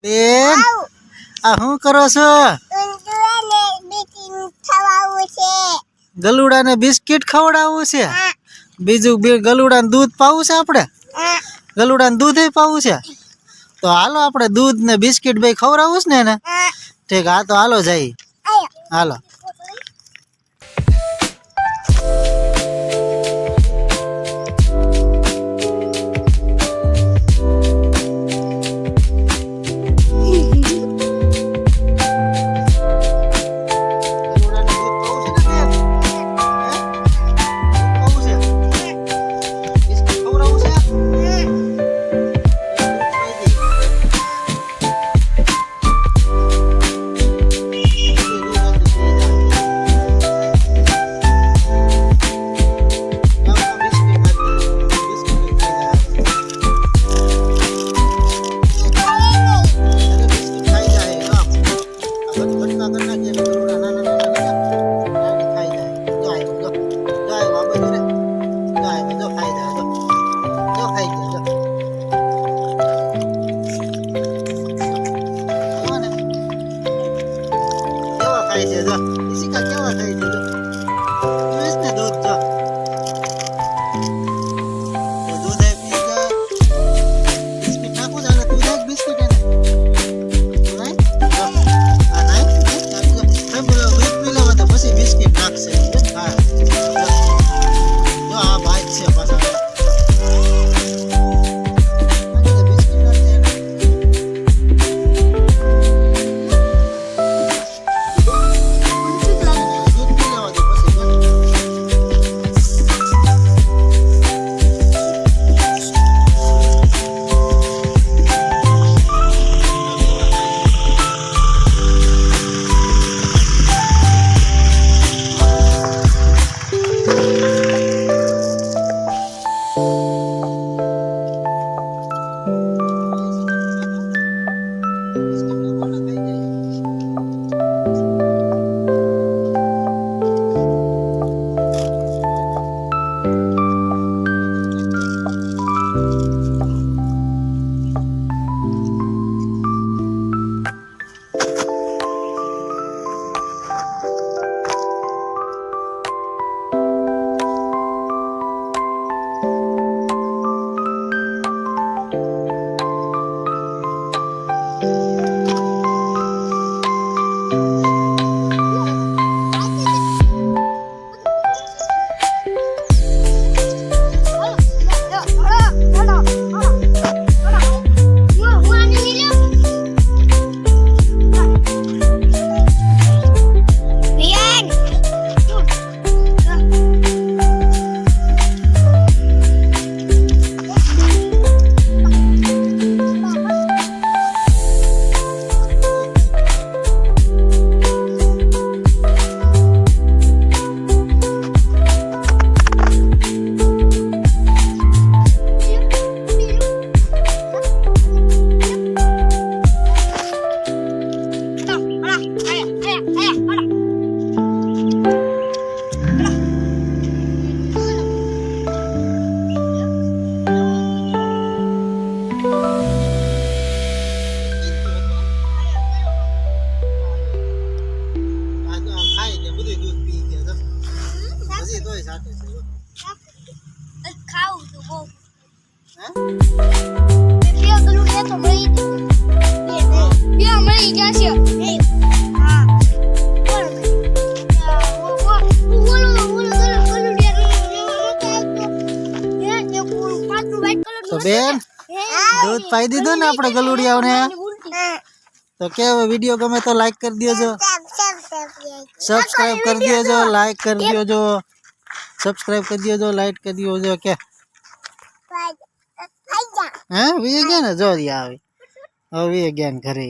બેન આ શું કરો છો? ગલુડાને બિસ્કિટ ખવડાવવું છે. બીજું ગલુડાને દૂધ પાવું છે. આપણે ગલુડાને દૂધ પાવું છે. તો હાલો આપણે દૂધ ને બિસ્કિટ બે ખવડાવવું છે ને એને. ઠીક હા તો હાલો જઈ હાલો. તો બેન દૂધ પાઈ દીધું ને આપણે ગલુડિયાઓને. તો કેવો વિડીયો ગમે તો લાઈક કરી દેજો, સબસ્ક્રાઇબ કરી દેજો, લાઈક કરી દેજો, સબસ્ક્રાઇબ કરી દેજો, લાઈક કરી દેજો. કે હે વી ગયા ને જો આવી હવે ગયા ઘરે.